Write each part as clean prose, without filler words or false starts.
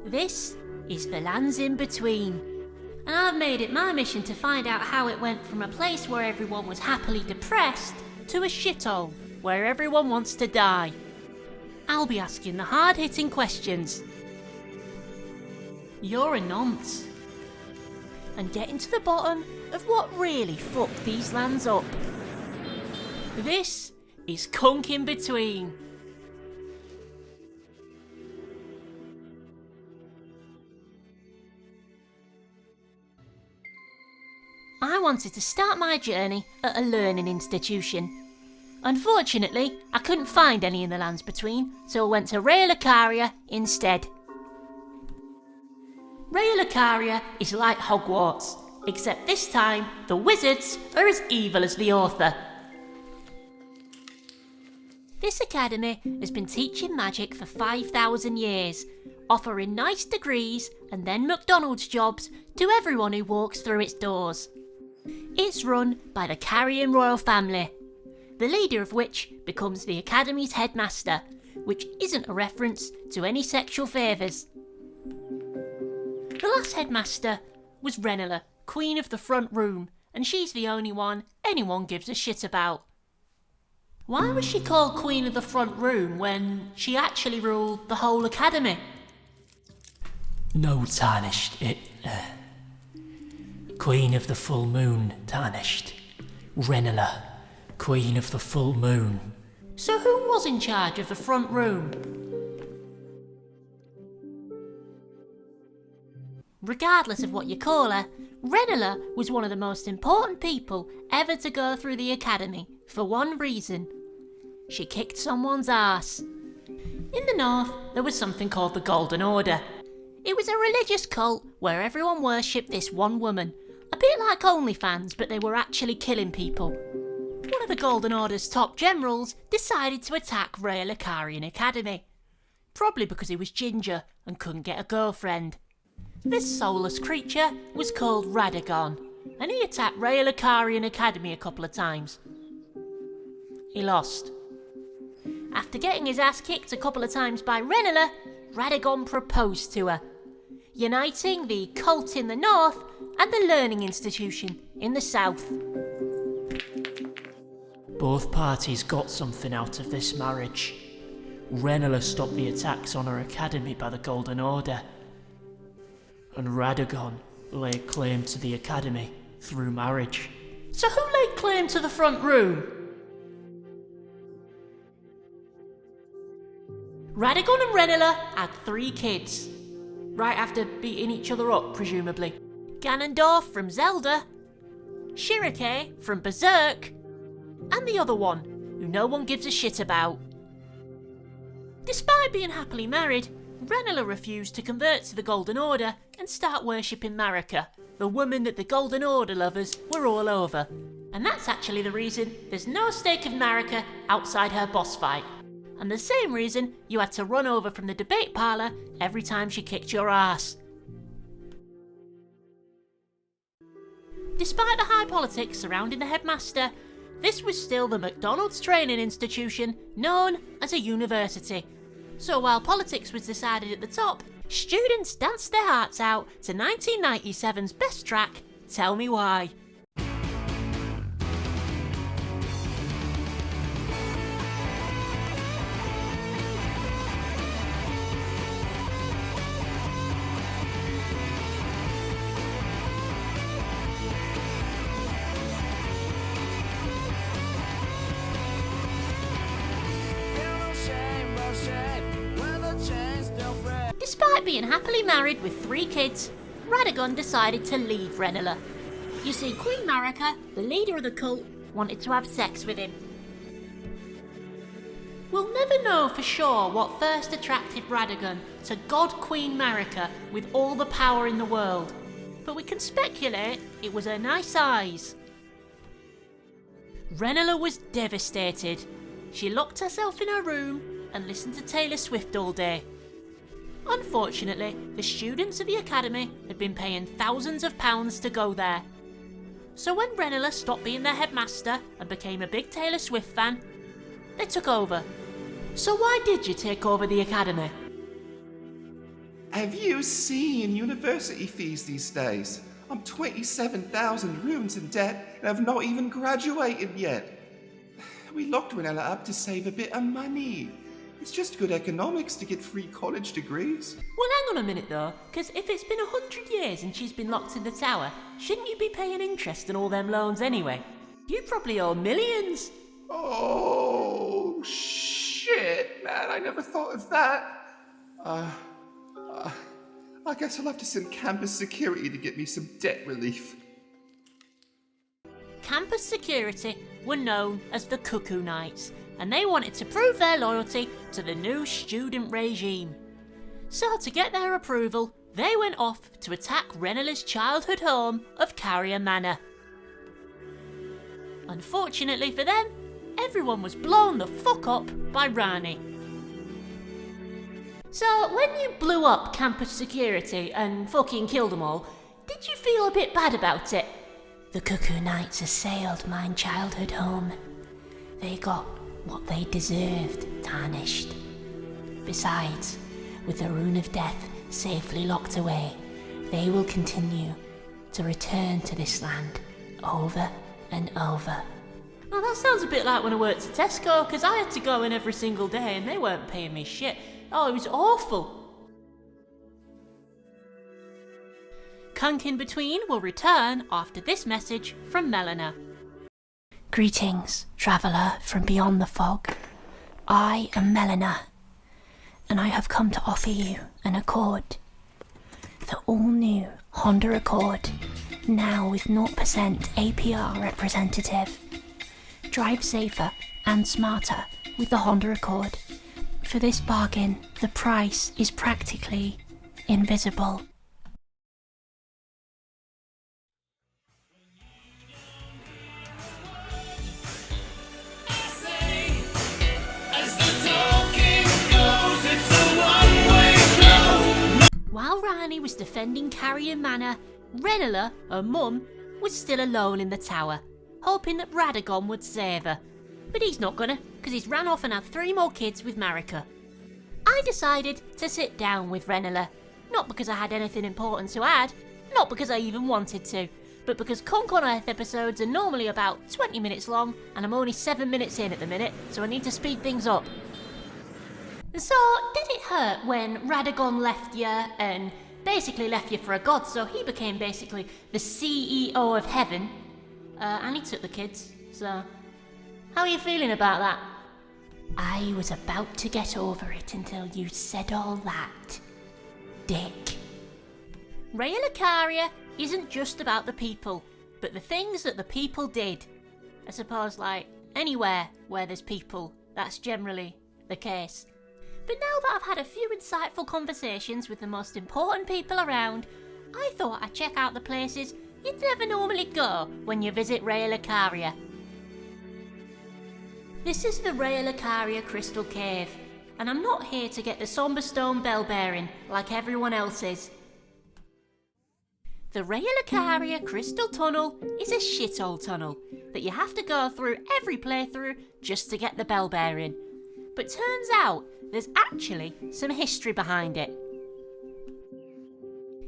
This is the lands in between, and I've made it my mission to find out how it went from a place where everyone was happily depressed to a shithole where everyone wants to die. I'll be asking the hard-hitting questions. You're a nonce. And getting to the bottom of what really fucked these lands up. This is Cunk in Between. I wanted to start my journey at a learning institution. Unfortunately, I couldn't find any in the lands between, so I went to Raya Lucaria instead. Raya Lucaria is like Hogwarts, except this time the wizards are as evil as the author. This academy has been teaching magic for 5,000 years, offering nice degrees and then McDonald's jobs to everyone who walks through its doors. It's run by the Lucarian royal family, the leader of which becomes the academy's headmaster, which isn't a reference to any sexual favours. The last headmaster was Renala, Queen of the Front Room, and she's the only one anyone gives a shit about. Why was she called Queen of the Front Room when she actually ruled the whole academy? No, Tarnished. Queen of the Full Moon, Tarnished. Renala, Queen of the Full Moon. So who was in charge of the Front Room? Regardless of what you call her, Renala was one of the most important people ever to go through the academy, for one reason. She kicked someone's arse. In the north, there was something called the Golden Order. It was a religious cult where everyone worshipped this one woman, a bit like OnlyFans, but they were actually killing people. One of the Golden Order's top generals decided to attack Raya Lucarian Academy, probably because he was ginger and couldn't get a girlfriend. This soulless creature was called Radagon, and he attacked Raya Lucarian Academy a couple of times. He lost. After getting his ass kicked a couple of times by Renala, Radagon proposed to her, uniting the cult in the north and the learning institution in the south. Both parties got something out of this marriage. Renala stopped the attacks on her academy by the Golden Order, and Radagon laid claim to the academy through marriage. So who laid claim to the Front Room? Radagon and Renala had 3 kids, right after beating each other up, presumably. Ganondorf from Zelda, Shirake from Berserk, and the other one, who no one gives a shit about. Despite being happily married, Renala refused to convert to the Golden Order and start worshipping Marika, the woman that the Golden Order lovers were all over. And that's actually the reason there's no stake of Marika outside her boss fight. And the same reason you had to run over from the debate parlour every time she kicked your ass. Despite the high politics surrounding the headmaster, this was still the McDonald's training institution known as a university. So while politics was decided at the top, students danced their hearts out to 1997's best track, Tell Me Why. Despite being happily married with 3 kids, Radagon decided to leave Renala. You see, Queen Marika, the leader of the cult, wanted to have sex with him. We'll never know for sure what first attracted Radagon to God Queen Marika with all the power in the world, but we can speculate it was her nice eyes. Renala was devastated. She locked herself in her room and listened to Taylor Swift all day. Unfortunately, the students of the academy had been paying thousands of pounds to go there. So when Renala stopped being their headmaster and became a big Taylor Swift fan, they took over. So why did you take over the academy? Have you seen university fees these days? I'm 27,000 runes in debt and I've not even graduated yet. We locked Renella up to save a bit of money. It's just good economics to get free college degrees. Well, hang on a minute though, because if it's been 100 years and she's been locked in the tower, shouldn't you be paying interest on all them loans anyway? You probably owe millions. Oh, shit, man, I never thought of that. I guess I'll have to send campus security to get me some debt relief. Campus security were known as the Cuckoo Knights, and they wanted to prove their loyalty to the new student regime. So to get their approval, they went off to attack Renela's childhood home of Carrier Manor. Unfortunately for them, everyone was blown the fuck up by Rani. So when you blew up campus security and fucking killed them all, did you feel a bit bad about it? The Cuckoo Knights assailed my childhood home. They got what they deserved tarnished. Besides, with the Rune of Death safely locked away, they will continue to return to this land over and over. Well, that sounds a bit like when I worked at Tesco, because I had to go in every single day and they weren't paying me shit. Oh, it was awful. Cunk in Between will return after this message from Melina. Greetings, traveller from beyond the fog. I am Melina, and I have come to offer you an Accord. The all-new Honda Accord, now with 0% APR representative. Drive safer and smarter with the Honda Accord. For this bargain, the price is practically invisible. While Rani was defending Carrier Manor, Renela, her mum, was still alone in the tower, hoping that Radagon would save her. But he's not gonna, because he's ran off and had 3 more kids with Marika. I decided to sit down with Renela, not because I had anything important to add, not because I even wanted to, but because Cunk on Earth episodes are normally about 20 minutes long, and I'm only 7 minutes in at the minute, so I need to speed things up. So, did it hurt when Radagon left you and basically left you for a god, so he became basically the CEO of heaven, and he took the kids, so how are you feeling about that? I was about to get over it until you said all that, dick. Raya Lucaria isn't just about the people, but the things that the people did. I suppose, like, anywhere where there's people, that's generally the case. But now that I've had a few insightful conversations with the most important people around, I thought I'd check out the places you'd never normally go when you visit Raya Lucaria. This is the Raya Lucaria Crystal Cave, and I'm not here to get the Somber Stone bell bearing like everyone else is. The Raya Lucaria Crystal Tunnel is a shithole tunnel that you have to go through every playthrough just to get the bell bearing. But turns out there's actually some history behind it.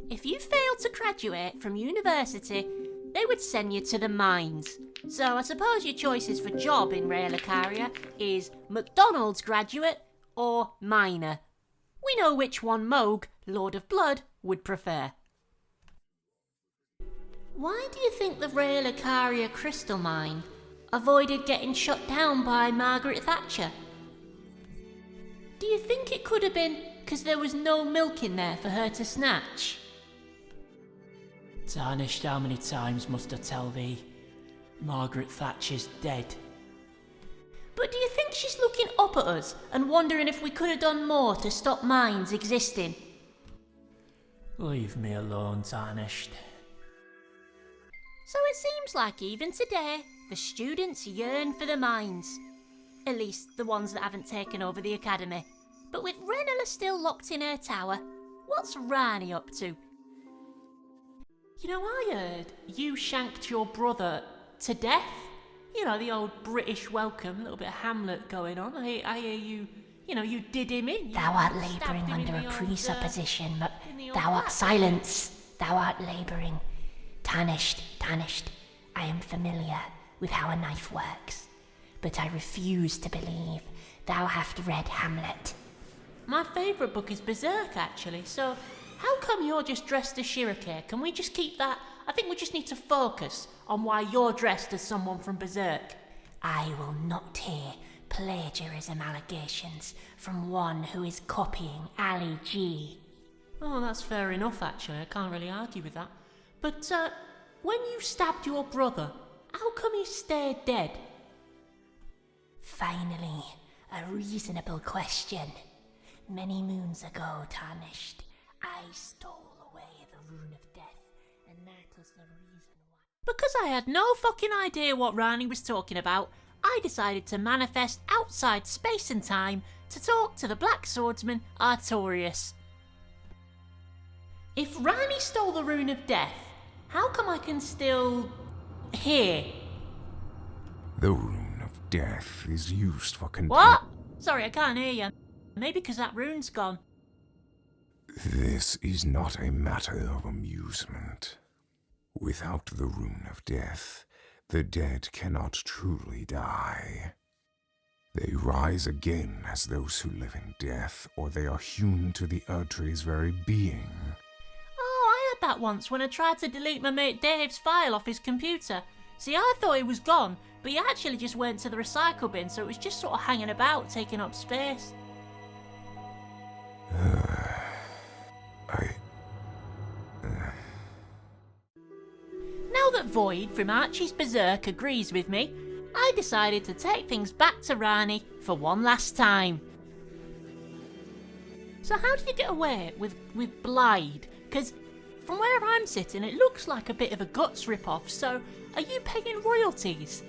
If you failed to graduate from university, they would send you to the mines. So I suppose your choices for job in Raya Lucaria is McDonald's graduate or miner. We know which one Moog, Lord of Blood, would prefer. Why do you think the Raya Lucaria crystal mine avoided getting shut down by Margaret Thatcher? Do you think it could have been because there was no milk in there for her to snatch? Tarnished, how many times must I tell thee? Margaret Thatcher's dead. But do you think she's looking up at us and wondering if we could have done more to stop mines existing? Leave me alone, Tarnished. So it seems like even today, the students yearn for the mines. At least the ones that haven't taken over the academy. But with Renela still locked in her tower, what's Rani up to? You know, I heard you shanked your brother to death. You know, the old British welcome, a little bit of Hamlet going on. I hear you you did him in. Thou art labouring under a presupposition, but thou art silence. Thou art labouring. Tarnished. I am familiar with how a knife works, but I refuse to believe thou hast read Hamlet. My favourite book is Berserk, actually, so how come you're just dressed as Shirake? Can we just keep that? I think we just need to focus on why you're dressed as someone from Berserk. I will not hear plagiarism allegations from one who is copying Ali G. Oh, that's fair enough, actually. I can't really argue with that. But, when you stabbed your brother, how come he stayed dead? Finally, a reasonable question. Many moons ago, Tarnished, I stole away the Rune of Death, and that is the reason why. Because I had no fucking idea what Rani was talking about, I decided to manifest outside space and time to talk to the Black Swordsman Artorius. If Rani stole the Rune of Death, how come I can still hear? The Rune of Death is used for What? Sorry, I can't hear you. Maybe because that rune's gone. This is not a matter of amusement. Without the Rune of Death, the dead cannot truly die. They rise again as those who live in death, or they are hewn to the Erdtree's very being. Oh, I had that once when I tried to delete my mate Dave's file off his computer. See, I thought he was gone, but he actually just went to the recycle bin, so it was just sort of hanging about, taking up space. Now that Void from Archie's Berserk agrees with me, I decided to take things back to Rani for one last time. So how do you get away with Blide? Because from where I'm sitting, it looks like a bit of a Guts rip-off, so are you paying royalties?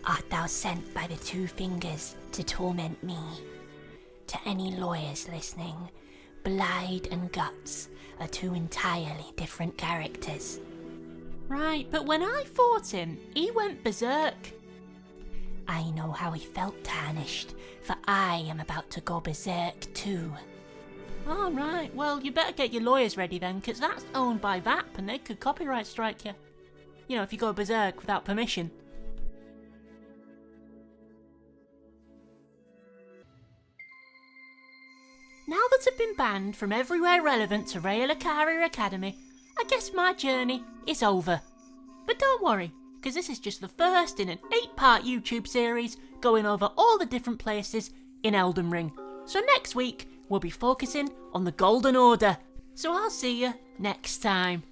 Art thou sent by the Two Fingers to torment me? To any lawyers listening, Blide and Guts are two entirely different characters. Right, but when I fought him, he went berserk. I know how he felt, Tarnished, for I am about to go berserk too. Oh, right, well, you better get your lawyers ready then, because that's owned by VAP and they could copyright strike you. You know, if you go berserk without permission. Now that I've been banned from everywhere relevant to Raya Lucaria Academy, I guess my journey is over. But don't worry, because this is just the first in an 8-part YouTube series going over all the different places in Elden Ring. So next week, we'll be focusing on the Golden Order. So I'll see you next time.